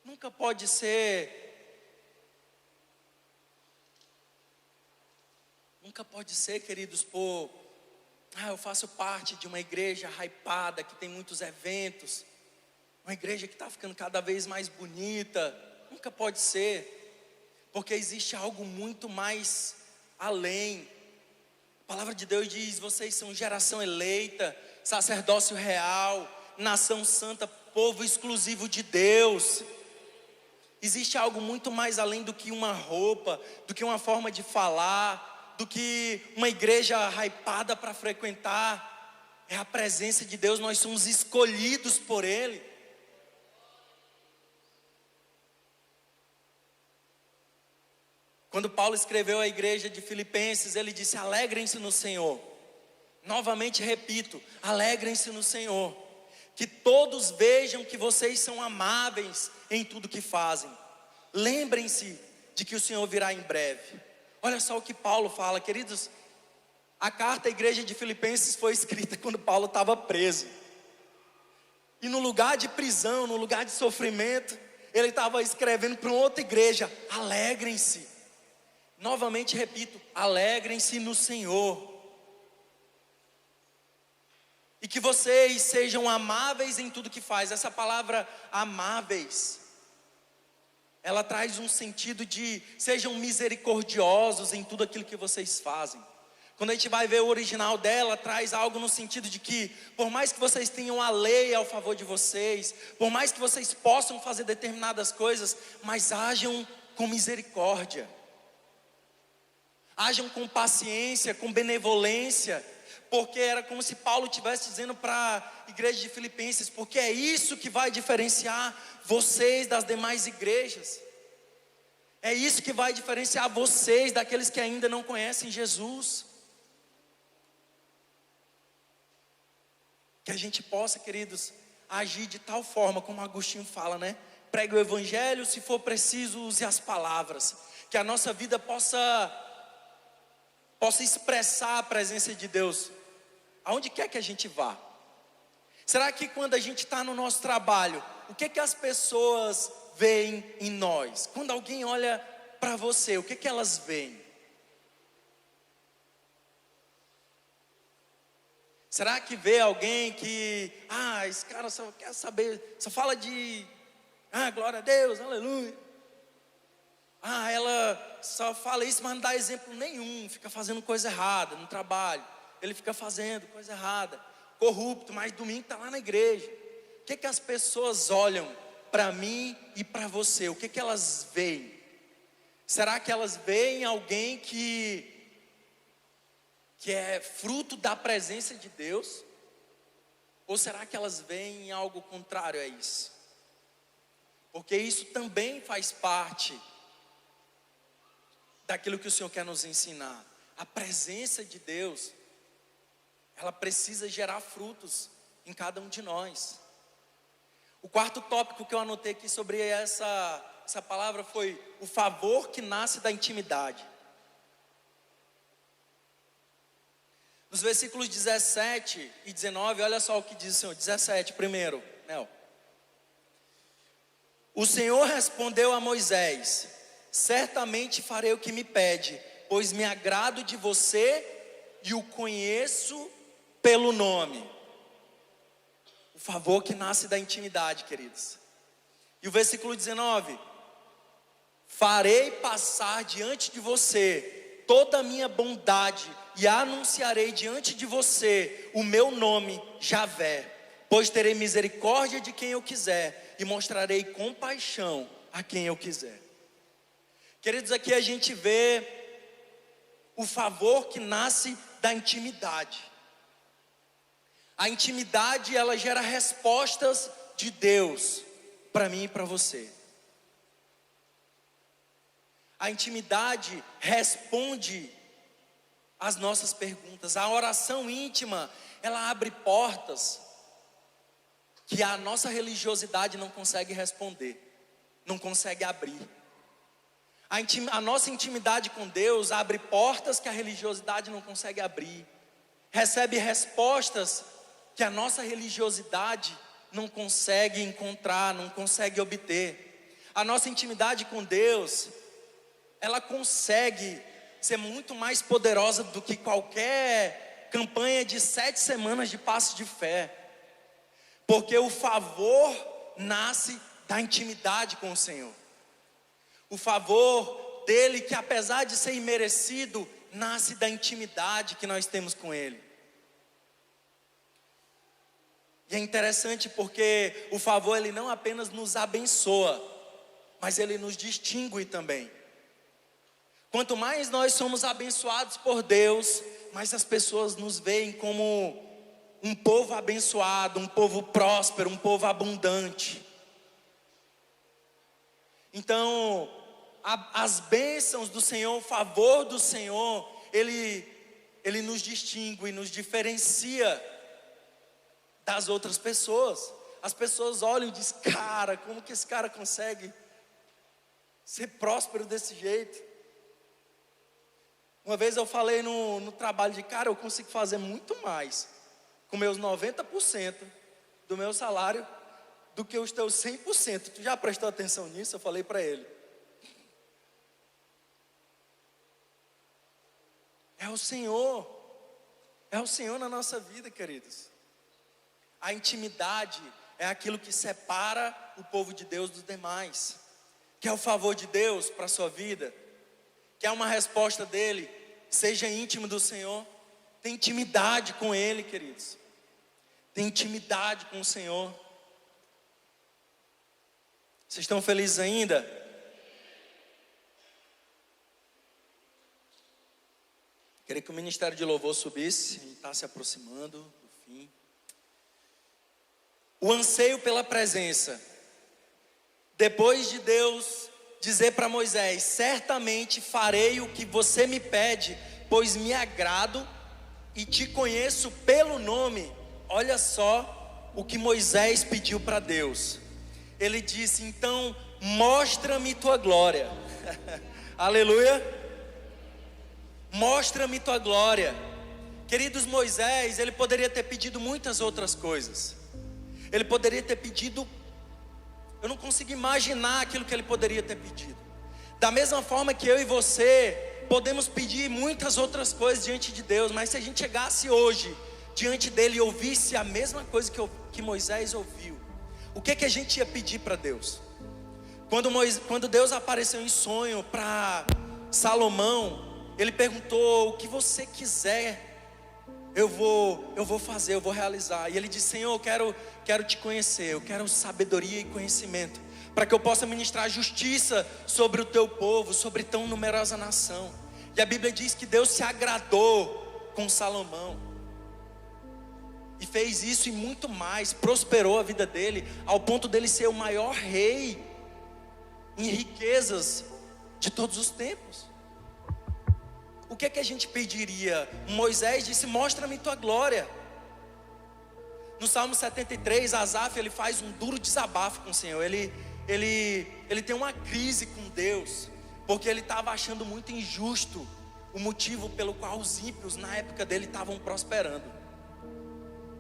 Nunca pode ser queridos, eu faço parte de uma igreja hypada, que tem muitos eventos, uma igreja que está ficando cada vez mais bonita. Nunca pode ser, porque existe algo muito mais além. A palavra de Deus diz: vocês são geração eleita, sacerdócio real, nação santa, povo exclusivo de Deus. Existe algo muito mais além do que uma roupa, do que uma forma de falar, do que uma igreja hypada para frequentar. É a presença de Deus, nós somos escolhidos por Ele. Quando Paulo escreveu à igreja de Filipenses, ele disse: alegrem-se no Senhor. Novamente repito, alegrem-se no Senhor. Que todos vejam que vocês são amáveis em tudo que fazem. Lembrem-se de que o Senhor virá em breve. Olha só o que Paulo fala, queridos. A carta à igreja de Filipenses foi escrita quando Paulo estava preso. E no lugar de prisão, no lugar de sofrimento, ele estava escrevendo para uma outra igreja: alegrem-se. Novamente repito, alegrem-se no Senhor. E que vocês sejam amáveis em tudo que faz. Essa palavra amáveis, ela traz um sentido de sejam misericordiosos em tudo aquilo que vocês fazem. Quando a gente vai ver o original dela, traz algo no sentido de que, por mais que vocês tenham a lei ao favor de vocês, por mais que vocês possam fazer determinadas coisas, mas hajam com misericórdia, hajam com paciência, com benevolência, porque era como se Paulo estivesse dizendo para a igreja de Filipenses: porque é isso que vai diferenciar vocês das demais igrejas. É isso que vai diferenciar vocês daqueles que ainda não conhecem Jesus. Que a gente possa, queridos, agir de tal forma, como Agostinho fala, né? Pregue o evangelho, se for preciso, use as palavras. Que a nossa vida possa expressar a presença de Deus aonde quer que a gente vá. Será que quando a gente está no nosso trabalho, o que as pessoas veem em nós? Quando alguém olha para você, o que elas veem? Será que vê alguém que, esse cara só quer saber, só fala de, glória a Deus, aleluia. Ela só fala isso, mas não dá exemplo nenhum, fica fazendo coisa errada no trabalho. Ele fica fazendo coisa errada, corrupto, mas domingo está lá na igreja. O que as pessoas olham para mim e para você? O que elas veem? Será que elas veem alguém que é fruto da presença de Deus? Ou será que elas veem algo contrário a isso? Porque isso também faz parte daquilo que o Senhor quer nos ensinar. A presença de Deus, ela precisa gerar frutos em cada um de nós. O quarto tópico que eu anotei aqui sobre essa palavra foi o favor que nasce da intimidade. Nos versículos 17 e 19, olha só o que diz o Senhor. 17 primeiro, Nel. O Senhor respondeu a Moisés: certamente farei o que me pede, pois me agrado de você e o conheço pelo nome. O favor que nasce da intimidade, queridos. E o versículo 19: farei passar diante de você toda a minha bondade e anunciarei diante de você o meu nome, Javé, pois terei misericórdia de quem eu quiser e mostrarei compaixão a quem eu quiser. Queridos, aqui a gente vê o favor que nasce da intimidade. A intimidade, ela gera respostas de Deus para mim e para você. A intimidade responde às nossas perguntas. A oração íntima, ela abre portas que a nossa religiosidade não consegue responder, não consegue abrir. A nossa intimidade com Deus abre portas que a religiosidade não consegue abrir. Recebe respostas que a nossa religiosidade não consegue encontrar, não consegue obter. A nossa intimidade com Deus, ela consegue ser muito mais poderosa do que qualquer campanha de 7 semanas de passo de fé. Porque o favor nasce da intimidade com o Senhor. O favor dele, que apesar de ser imerecido, nasce da intimidade que nós temos com ele. E é interessante porque o favor, ele não apenas nos abençoa, mas ele nos distingue também. Quanto mais nós somos abençoados por Deus, mais as pessoas nos veem como um povo abençoado, um povo próspero, um povo abundante. Então, as bênçãos do Senhor, o favor do Senhor, ele nos distingue, nos diferencia das outras pessoas. As pessoas olham e dizem: cara, como que esse cara consegue ser próspero desse jeito? Uma vez eu falei no trabalho de cara, eu consigo fazer muito mais com meus 90% do meu salário do que os teus 100%. Tu já prestou atenção nisso? Eu falei para ele. É o Senhor na nossa vida, queridos. A intimidade é aquilo que separa o povo de Deus dos demais. Quer o favor de Deus para a sua vida? Quer uma resposta dele? Seja íntimo do Senhor. Tem intimidade com ele, queridos. Tem intimidade com o Senhor. Vocês estão felizes ainda? Queria que o ministério de louvor subisse. A gente está se aproximando do fim. O anseio pela presença. Depois de Deus dizer para Moisés: certamente farei o que você me pede, pois me agrado e te conheço pelo nome. Olha só o que Moisés pediu para Deus. Ele disse: então mostra-me tua glória. Aleluia. Mostra-me tua glória. Queridos, Moisés, ele poderia ter pedido muitas outras coisas. Ele poderia ter pedido, eu não consigo imaginar aquilo que ele poderia ter pedido. Da mesma forma que eu e você podemos pedir muitas outras coisas diante de Deus, mas se a gente chegasse hoje diante dele e ouvisse a mesma coisa que Moisés ouviu, o que a gente ia pedir para Deus? Quando Deus apareceu em sonho para Salomão, ele perguntou: o que você quiser, eu vou fazer, eu vou realizar. E ele disse: Senhor, eu quero te conhecer, eu quero sabedoria e conhecimento, para que eu possa ministrar justiça sobre o teu povo, sobre tão numerosa nação. E a Bíblia diz que Deus se agradou com Salomão, e fez isso e muito mais, prosperou a vida dele, ao ponto dele ser o maior rei em riquezas de todos os tempos. O que a gente pediria? Moisés disse: mostra-me tua glória. No Salmo 73, Asaf, ele faz um duro desabafo com o Senhor. Ele tem uma crise com Deus, porque ele estava achando muito injusto o motivo pelo qual os ímpios na época dele estavam prosperando.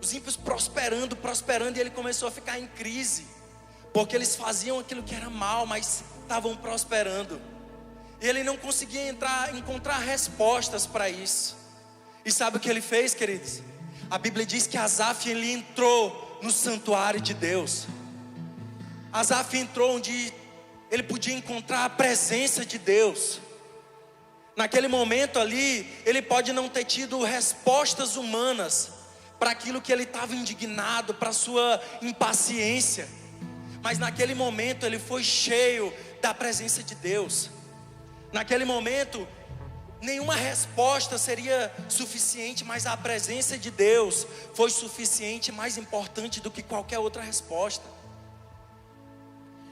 Os ímpios prosperando, e ele começou a ficar em crise, porque eles faziam aquilo que era mal, mas estavam prosperando. E ele não conseguia encontrar respostas para isso. E sabe o que ele fez, queridos? A Bíblia diz que Asaf, ele entrou no santuário de Deus. Asaf entrou onde ele podia encontrar a presença de Deus. Naquele momento ali, ele pode não ter tido respostas humanas para aquilo que ele estava indignado, para a sua impaciência, mas naquele momento ele foi cheio da presença de Deus. Naquele momento, nenhuma resposta seria suficiente, mas a presença de Deus foi suficiente, mais importante do que qualquer outra resposta.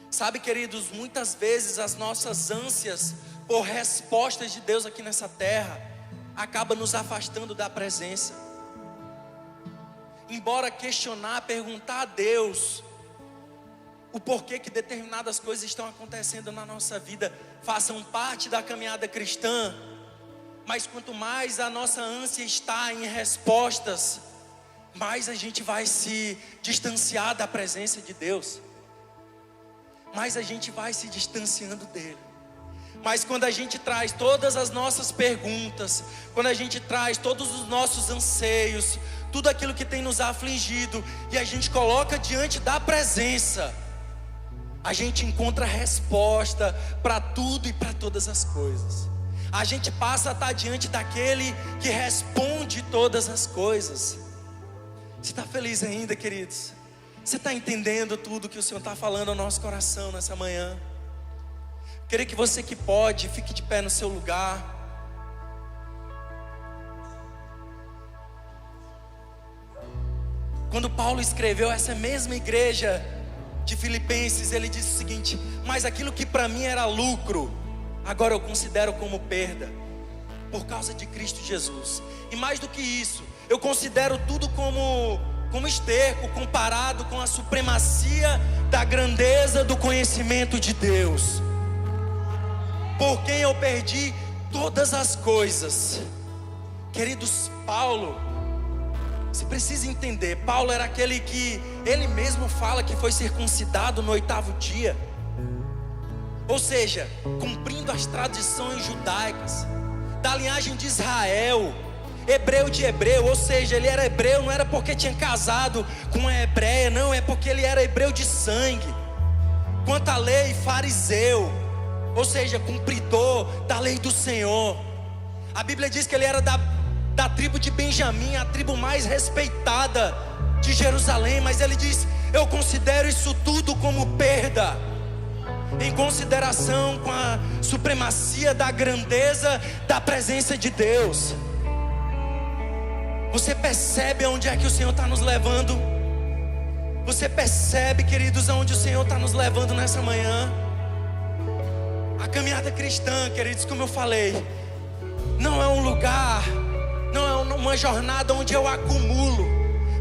Sabe, queridos, muitas vezes as nossas ânsias por respostas de Deus aqui nessa terra acaba nos afastando da presença. Embora questionar, perguntar a Deus o porquê que determinadas coisas estão acontecendo na nossa vida façam parte da caminhada cristã, mas quanto mais a nossa ânsia está em respostas, mais a gente vai se distanciar da presença de Deus, mais a gente vai se distanciando dele. Mas quando a gente traz todas as nossas perguntas, quando a gente traz todos os nossos anseios, tudo aquilo que tem nos afligido, e a gente coloca diante da presença, a gente encontra resposta para tudo e para todas as coisas. A gente passa a estar diante daquele que responde todas as coisas. Você está feliz ainda, queridos? Você está entendendo tudo que o Senhor está falando ao nosso coração nessa manhã? Queria que você que pode, fique de pé no seu lugar. Quando Paulo escreveu essa mesma igreja de Filipenses, ele disse o seguinte: mas aquilo que para mim era lucro, agora eu considero como perda, por causa de Cristo Jesus. E mais do que isso, eu considero tudo como esterco, comparado com a supremacia da grandeza do conhecimento de Deus, por quem eu perdi todas as coisas. Queridos, Paulo, você precisa entender, Paulo era aquele que ele mesmo fala que foi circuncidado no 8º dia, ou seja, cumprindo as tradições judaicas, da linhagem de Israel, hebreu de hebreu, ou seja, ele era hebreu, não era porque tinha casado com uma hebreia, não, é porque ele era hebreu de sangue. Quanto à lei, fariseu, ou seja, cumpridor da lei do Senhor. A Bíblia diz que ele era da tribo de Benjamim, a tribo mais respeitada de Jerusalém, mas ele diz: eu considero isso tudo como perda, em consideração com a supremacia da grandeza da presença de Deus. Você percebe aonde é que o Senhor está nos levando? Você percebe, queridos, aonde o Senhor está nos levando nessa manhã? A caminhada cristã, queridos, como eu falei, não é um lugar, não é uma jornada onde eu acumulo,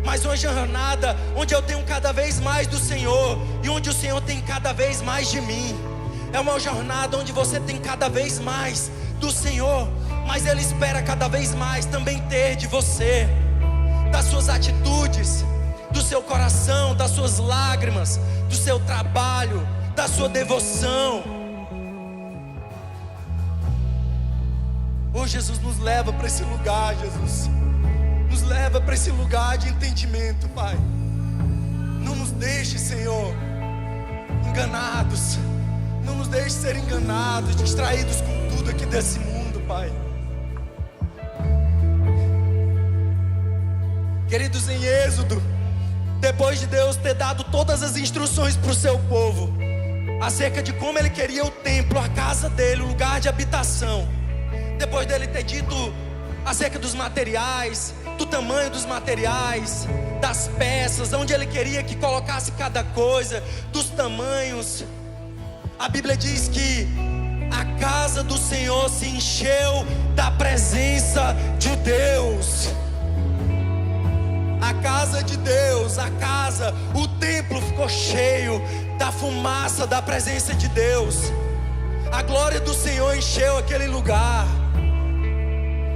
mas uma jornada onde eu tenho cada vez mais do Senhor e onde o Senhor tem cada vez mais de mim. É uma jornada onde você tem cada vez mais do Senhor, mas Ele espera cada vez mais também ter de você, das suas atitudes, do seu coração, das suas lágrimas, do seu trabalho, da sua devoção. Oh, Jesus, nos leva para esse lugar, Jesus. Nos leva para esse lugar de entendimento, Pai. Não nos deixe, Senhor, enganados. Não nos deixe ser enganados, distraídos com tudo aqui desse mundo, Pai. Queridos, em Êxodo, depois de Deus ter dado todas as instruções para o seu povo, acerca de como Ele queria o templo, a casa dele, o lugar de habitação, depois dele ter dito acerca dos materiais, do tamanho dos materiais, das peças, onde Ele queria que colocasse cada coisa, dos tamanhos, a Bíblia diz que a casa do Senhor se encheu da presença de Deus. A casa de Deus, o templo ficou cheio da fumaça da presença de Deus. A glória do Senhor encheu aquele lugar.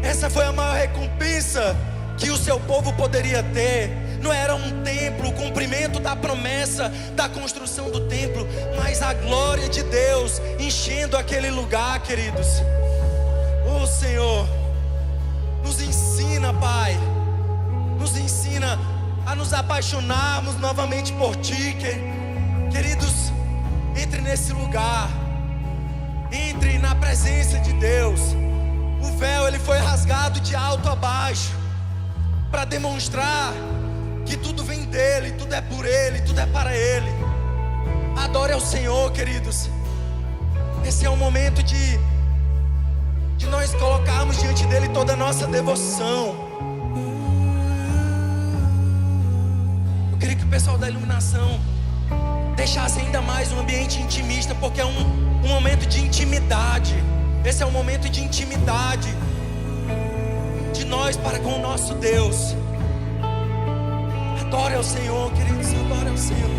Essa foi a maior recompensa que o seu povo poderia ter. Não era um templo, o cumprimento da promessa da construção do templo, mas a glória de Deus enchendo aquele lugar, queridos. Oh, Senhor, nos ensina, Pai, nos ensina a nos apaixonarmos novamente por Ti, queridos. Entre nesse lugar, entre na presença de Deus. O véu, ele foi rasgado de alto a baixo, para demonstrar que tudo vem dele, tudo é por ele, tudo é para ele. Adore ao Senhor, queridos. Esse é o momento de de nós colocarmos diante dele toda a nossa devoção. Eu queria que o pessoal da iluminação deixasse ainda mais um ambiente intimista, porque é um momento de intimidade. Esse é um momento de intimidade de nós para com o nosso Deus. Adore ao Senhor, queridos, adore ao Senhor.